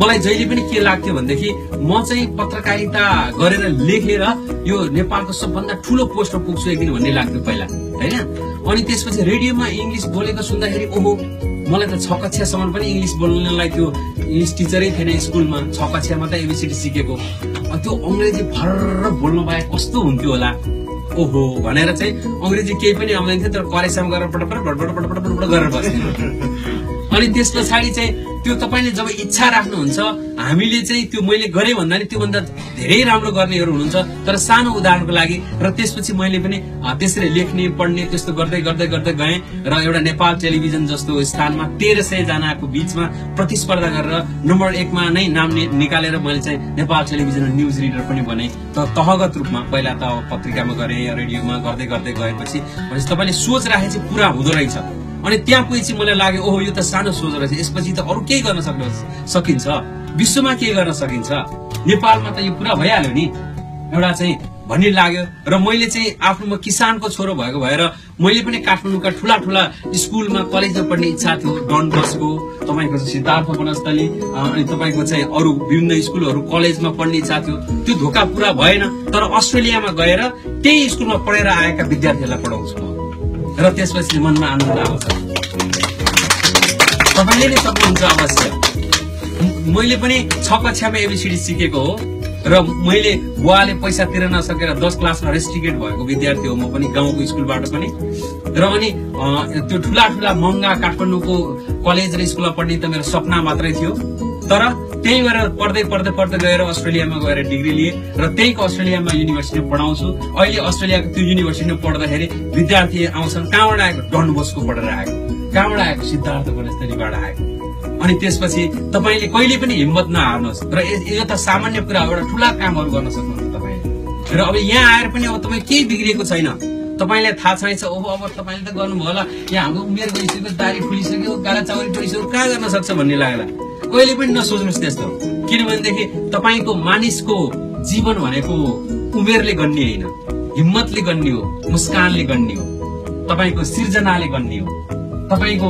मलाई जहिले पनि के लाग्थ्यो भनेदेखि म चाहिँ पत्रकारिता गरेर लेखेर यो नेपालको सबभन्दा ठुलो पोस्टमा पुग्छु एक दिन भन्ने लाग्थ्यो पहिला होइन। अनि त्यसपछि रेडियोमा इङ्ग्लिस बोलेको सुन्दाखेरि ओहो, मलाई त 6 कक्षासम्म पनि इङ्ग्लिस बोल्नलाई त्यो इङ्ग्लिस टिचरै थिएन स्कुलमा, 6 कक्षामा त एबिसिडी सिकेको, त्यो अङ्ग्रेजी भर्र बोल्नु पाए कस्तो हुन्थ्यो होला ओहो भनेर चाहिँ अङ्ग्रेजी केही पनि आउँदैन थियो, तर करेसामा गएर पटपट गरेर बस्थ्यो। अनि त्यस पछाडि चाहिँ त्यो तपाईँले जब इच्छा राख्नुहुन्छ, हामीले चाहिँ त्यो मैले गरेँ भन्दा नि त्योभन्दा धेरै राम्रो गर्नेहरू हुनुहुन्छ। तर सानो उदाहरणको लागि, र त्यसपछि मैले पनि त्यसरी लेख्ने पढ्ने त्यस्तो गर्दै गर्दै गर्दै गएँ र एउटा नेपाल टेलिभिजन जस्तो स्थानमा 1300 जनाको बीचमा प्रतिस्पर्धा गरेर नम्बर 1 मा नै नाम निकालेर मैले चाहिँ नेपाल टेलिभिजन न्युज रिडर पनि बने। तहगत रूपमा पहिला त पत्रिकामा गरेँ, रेडियोमा गर्दै गर्दै गएपछि तपाईँले सोच राखे चाहिँ पुरा हुँदो रहेछ। अनि त्यहाँ पुगेपछि मलाई लाग्यो ओहो यो त सानो सोच रहेछ, यसपछि त अरू केही गर्न सकिन्छ, विश्वमा केही गर्न सकिन्छ, नेपालमा त यो पुरा भइहाल्यो नि एउटा चाहिँ भन्ने लाग्यो। र मैले चाहिँ आफ्नो म किसानको छोरो भएको भएर मैले पनि काठमाडौँका ठुला ठुला स्कुलमा कलेजमा पढ्ने इच्छा थियो। डन बस्को, तपाईँको सिद्धार्थ वनस्थली, अनि तपाईँको चाहिँ अरू विभिन्न स्कुलहरू कलेजमा पढ्ने इच्छा थियो। त्यो धोका पुरा भएन, तर अस्ट्रेलियामा गएर त्यही स्कुलमा पढेर आएका विद्यार्थीहरूलाई पढाउँछु म। र त्यसपछि मनमा आनन्द आउँछ। तपाईँले नै सक्नुहुन्छ अवश्य। मैले पनि 6 कक्षामा एबिसिडी सिकेको हो र मैले बुवाले पैसा तिर्न नसकेर 10 क्लासमा रेस्ट्रिकेट भएको विद्यार्थी हो म पनि, गाउँको स्कुलबाट पनि। र अनि त्यो ठुला ठुला महँगा काठमाडौँको कलेज र स्कुलमा पढ्ने त मेरो सपना मात्रै थियो। तर त्यही भएर पढ्दै पढ्दै पढ्दै गएर अस्ट्रेलियामा गएर डिग्री लिएँ र त्यहीको अस्ट्रेलियामा युनिभर्सिटी पढाउँछु। अहिले अस्ट्रेलियाको त्यो युनिभर्सिटीमा पढ्दाखेरि विद्यार्थी आउँछन्, कहाँबाट आएको, डन बस्को पढेर आएको, कहाँबाट आएको, सिद्धार्थ वनस्थलीबाट आएको। अनि त्यसपछि तपाईँले कहिले पनि हिम्मत नहार्नुहोस्। र यो त सामान्य कुरा हो, एउटा ठुला कामहरू गर्न सक्नुहुन्छ तपाईँले। र अब यहाँ आएर पनि अब तपाईँ केही बिग्रिएको छैन, तपाईँलाई थाहा छैन ओहो अब तपाईँले त गर्नुभयो होला, यहाँ हाम्रो उमेर गइसक्यो, दारी फुलिसक्यो, गाला चाउरी टोइसक्यो, कहाँ गर्न सक्छ भन्ने लाग्ला। कहिले पनि नसोच्नुहोस् त्यस्तो, किनभनेदेखि तपाईँको मानिसको जीवन भनेको उमेरले गन्ने होइन, हिम्मतले गन्ने हो, मुस्कानले गन्ने हो, तपाईँको सिर्जनाले गन्ने हो, तपाईँको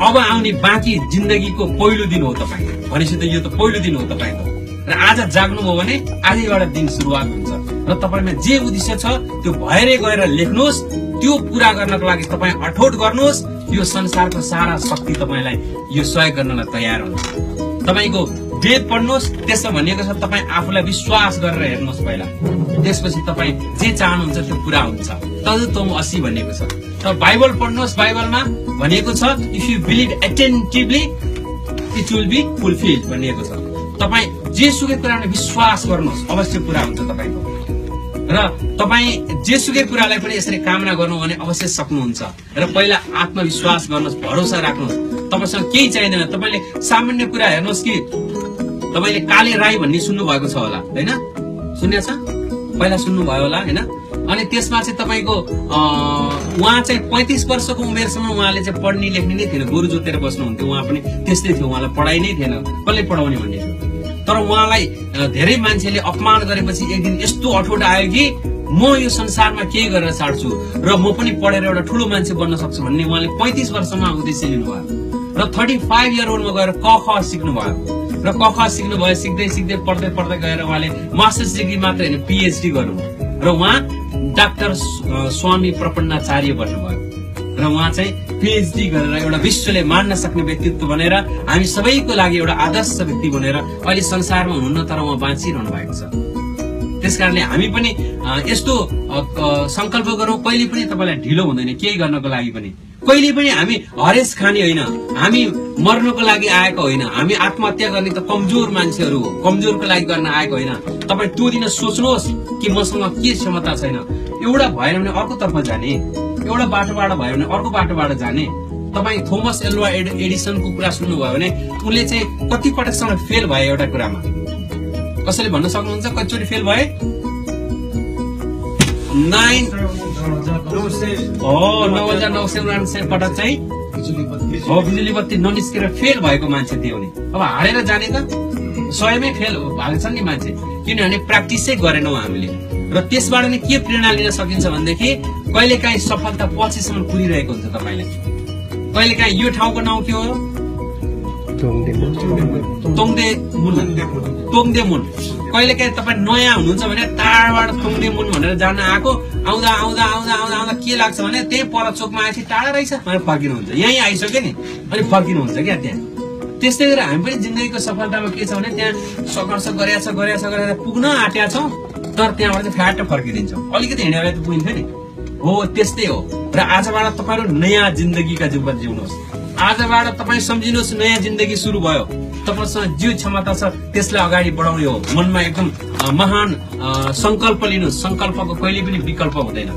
अब आउने बाँकी जिन्दगीको पहिलो दिन हो तपाईँ भनेपछि त यो त पहिलो दिन हो तपाईँको। र आज जाग्नुभयो भने आजैबाट दिन सुरुवात हुन्छ र तपाईँमा जे उद्देश्य छ त्यो भएरै गएर लेख्नुहोस्, त्यो पूरा गर्नको लागि तपाईँ अठोट गर्नुहोस्। यो संसारको सारा शक्ति तपाईँलाई यो सहयोग गर्नलाई तयार हुन्छ। तपाईँको वेद पढ्नुहोस्, त्यसमा भनिएको छ तपाईँ आफूलाई विश्वास गरेर हेर्नुहोस् पहिला, त्यसपछि तपाईँ जे चाहनुहुन्छ त्यो पूरा हुन्छ। तदुत्तम 80 भनिएको छ। तर बाइबल पढ्नुहोस्, बाइबलमा भनिएको छ if you believe attentively it will be fulfilled भनिएको छ। तपाईँ जेसुकै कुरामा विश्वास गर्नुहोस्, अवश्य पूरा हुन्छ तपाईँको। र तपाईँ जेसुकै कुरालाई पनि यसरी कामना गर्नु भने अवश्य सक्नुहुन्छ। र पहिला आत्मविश्वास गर्नुहोस्, भरोसा राख्नुहोस्, तपाईँसँग केही चाहिँदैन। तपाईँले सामान्य कुरा हेर्नुहोस् कि तपाईँले काले राई भन्ने सुन्नु भएको छ होला होइन, सुन्ने छ पहिला सुन्नुभयो होला होइन। अनि त्यसमा चाहिँ तपाईँको उहाँ चाहिँ 35 वर्षको उमेरसम्म उहाँले चाहिँ पढ्ने लेख्ने नै थिएन, गोरु जोतेर बस्नुहुन्थ्यो। उहाँ पनि त्यस्तै थियो, उहाँलाई पढाइ नै थिएन, कसले पढाउने भन्ने थियो। तर उहाँलाई धेरै मान्छेले अपमान गरेपछि एक दिन यस्तो अठोट आयो कि म यो संसारमा के गरेर छाड्छु र म पनि पढेर एउटा ठुलो मान्छे बन्न सक्छु भन्ने उहाँले 35 वर्षमा उद्देश्य लिनुभयो। र 35 इयर ओल्डमा गएर क ख सिक्नुभयो र क ख सिक्नुभयो। सिक्दै सिक्दै पढ्दै पढ्दै गएर उहाँले मास्टर्स डिग्री मात्र होइन पिएचडी गर्नुभयो र उहाँ डाक्टर स्वामी प्रपन्नाचार्य बन्नुभयो। र उहाँ चाहिँ पिएचडी गरेर एउटा विश्वले मान्न सक्ने व्यक्तित्व बनेर हामी सबैको लागि एउटा आदर्श व्यक्ति बनेर अहिले संसारमा हुनुहुन्न, तर उहाँ बाँचिरहनु भएको छ। त्यसकारणले हामी पनि यस्तो संकल्प गरौँ, कहिले पनि तपाईँलाई ढिलो हुँदैन केही गर्नको लागि पनि। कहिले पनि हामी हरेस खाने होइन, हामी मर्नको लागि आएको होइन, हामी आत्महत्या गर्ने त कमजोर मान्छेहरू हो, कमजोरको लागि गर्न आएको होइन। तपाईँ त्यो दिन सोच्नुहोस् कि मसँग के क्षमता छैन, एउटा भएन भने अर्कोतर्फ जाने। एउटा बाटोबाट भयो भने अर्को बाटोबाट जाने। तपाईँ थोमस एल्वा एडिसनको कुरा सुन्नुभयो भने उनले चाहिँ कति पटकसम्म फेल भए एउटा कुरामा, कसैले भन्न सक्नुहुन्छ कतिचोटि फेल भए? 9,999 पटक चाहिँ बिजुली बत्ती ननिस्केर फेल भएको मान्छे थियो नि। अब हारेर जाने त 100मै फेल भएको छ नि मान्छे, किनभने प्र्याक्टिसै गरेनौँ हामीले। र त्यसबाट नै के प्रेरणा लिन सकिन्छ भनेदेखि कहिलेकाहीँ सफलता पछिसम्म कुदिरहेको हुन्छ तपाईलाई। कहिलेकाहीँ यो ठाउँको नाउँ के हो? तोङदेमुन। कहिलेकाहीँ तपाईँ नयाँ हुनुहुन्छ भने टाढाबाट तोङदेमुन भनेर जान आएको, आउँदा आउँदा आउँदा आउँदा आउँदा के लाग्छ भने त्यही पर चोकमा आएपछि टाढा रहेछ भनेर फर्किनुहुन्छ। यहीँ आइसक्यो नि अनि फर्किनुहुन्छ क्या त्यहाँ। त्यस्तै गरेर हामी पनि जिन्दगीको सफलतामा के छ भने त्यहाँ सङ्घर्ष गरेर पुग्न आँटेका छौँ, तर त्यहाँबाट चाहिँ फ्याट फर्किदिन्छौँ। अलिकति हिँड्यो भने त पुगिन्थ्यो नि। हो त्यस्तै हो। र आजबाट तपाईँहरू नयाँ जिन्दगीका जीवन जिउनुहोस्। आजबाट तपाईँ सम्झिनुहोस् नयाँ जिन्दगी सुरु भयो। तपाईँसँग जे क्षमता छ त्यसलाई अगाडि बढाउने हो। मनमा एकदम महान संकल्प लिनुहोस्। संकल्पको कहिले पनि विकल्प हुँदैन।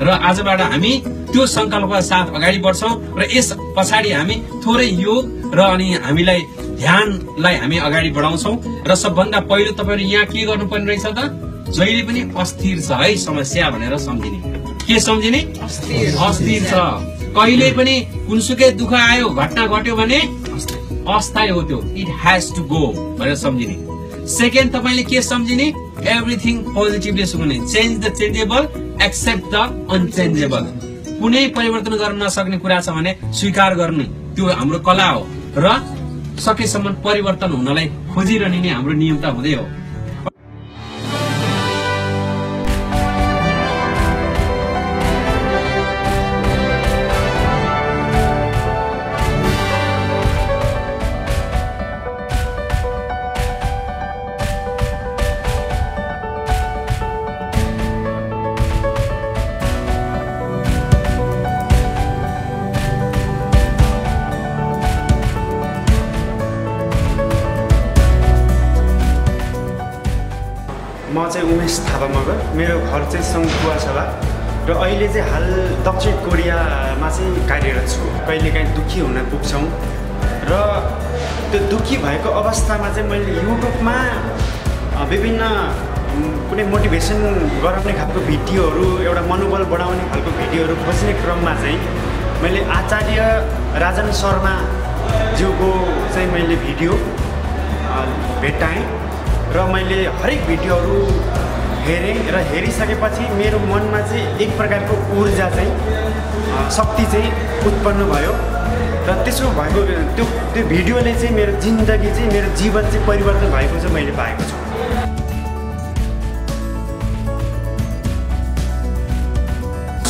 र आजबाट हामी त्यो संकल्पका साथ अगाडि बढ्छौँ र यस पछाडि हामी थोरै योग र अनि हामीलाई ध्यानलाई हामी अगाडि बढाउँछौँ। र सबभन्दा पहिलो तपाईँहरू यहाँ के गर्नुपर्ने रहेछ त? जहिले पनि अस्थिर छ है समस्या भनेर सम्झिने। के सम्झिने? अस्थिर छ। कहिले पनि कुनसुकै दुःख आयो घटना घट्यो भने अस्थायी हो, त्यो इट हेज टु गो भनेर सम्झिने। सेकेन्ड तपाईँले के सम्झिने? एभ्रिथिङ पोजिटिभली सुन्ने। Change the changeable accept the unchangeable. कुनै परिवर्तन गर्न नसक्ने कुरा छ भने स्वीकार गर्ने, त्यो हाम्रो कला हो। र सकेसम्म परिवर्तन हुनलाई खोजिरहने नै हाम्रो नियमता हुँदै हो। म चाहिँ उमेश थापा मगर, मेरो घर चाहिँ सङ्खुवासला र अहिले चाहिँ हाल दक्षिण कोरियामा चाहिँ कार्यरत छु। कहिलेकाहीँ दुःखी हुन पुग्छौँ र त्यो दुःखी भएको अवस्थामा चाहिँ मैले युट्युबमा विभिन्न कुनै मोटिभेसन गराउने खालको भिडियोहरू, एउटा मनोबल बढाउने खालको भिडियोहरू खोज्ने क्रममा चाहिँ मैले आचार्य राजन शर्माज्यूको चाहिँ मैले भिडियो भेट्टाएँ र मैले हरेक भिडियोहरू हेरेँ र हेरिसकेपछि मेरो मनमा चाहिँ एक प्रकारको ऊर्जा चाहिँ शक्ति चाहिँ उत्पन्न भयो र त्यसो भएको त्यो भिडियोले चाहिँ मेरो जिन्दगी चाहिँ मेरो जीवन चाहिँ परिवर्तन भएको चाहिँ मैले पाएको छु।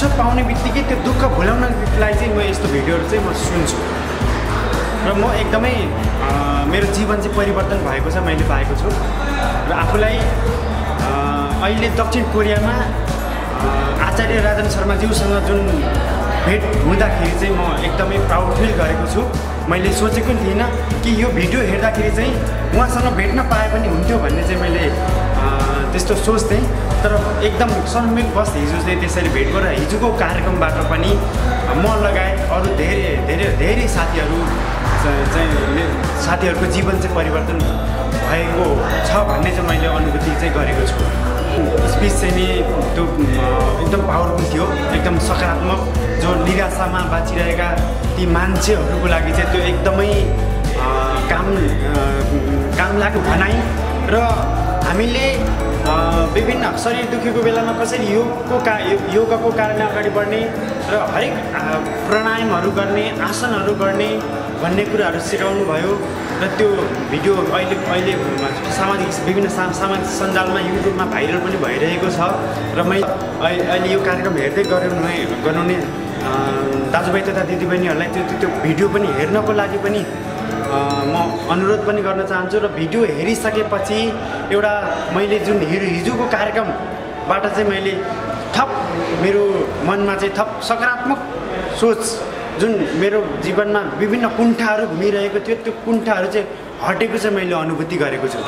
दुःख पाउने बित्तिकै त्यो दुःख भुलाउनलाई चाहिँ म यस्तो भिडियोहरू चाहिँ म सुन्छु र म एकदमै मेरो जीवन चाहिँ परिवर्तन भएको छ मैले पाएको छु। र आफूलाई अहिले दक्षिण कोरियामा आचार्य राजन शर्माज्यूसँग जुन भेट हुँदाखेरि चाहिँ म एकदमै प्राउड फिल गरेको छु। मैले सोचेको पनि थिइनँ कि यो भिडियो हेर्दाखेरि चाहिँ उहाँसँग भेट्न पाए पनि हुन्थ्यो भन्ने चाहिँ मैले त्यस्तो सोच्थेँ। तर एकदम सम्यकवश हिजो चाहिँ त्यसरी भेट गरेर हिजोको कार्यक्रमबाट पनि म लगायत अरू धेरै साथीहरूको जीवन चाहिँ परिवर्तन भएको छ भन्ने चाहिँ मैले अनुभूति चाहिँ गरेको छु। स्पिच चाहिँ नि त्यो एकदम पावरफुल थियो, एकदम सकारात्मक। जो निराशामा बाँचिरहेका ती मान्छेहरूको लागि चाहिँ त्यो एकदमै काम लाग्यो भनाइ। र हामीले विभिन्न शरीर दुखेको बेलामा कसरी योगको कारणले अगाडि बढ्ने र हरेक प्राणायामहरू गर्ने, आसनहरू गर्ने भन्ने कुराहरू सिकाउनु भयो। र त्यो भिडियो अहिले विभिन्न सामाजिक सञ्जालमा युट्युबमा भाइरल पनि भइरहेको छ। र मैले अहिले यो कार्यक्रम हेर्दै गराउने दाजुभाइ तथा दिदीबहिनीहरूलाई त्यो भिडियो पनि हेर्नको लागि पनि म अनुरोध पनि गर्न चाहन्छु। र भिडियो हेरिसकेपछि एउटा मैले जुन हिजोको कार्यक्रमबाट चाहिँ मैले थप मेरो मनमा चाहिँ थप सकारात्मक सोच, जुन मेरो जीवनमा विभिन्न कुण्ठाहरू घुमिरहेको थियो त्यो कुण्ठाहरू चाहिँ हटेको चाहिँ मैले अनुभूति गरेको छु।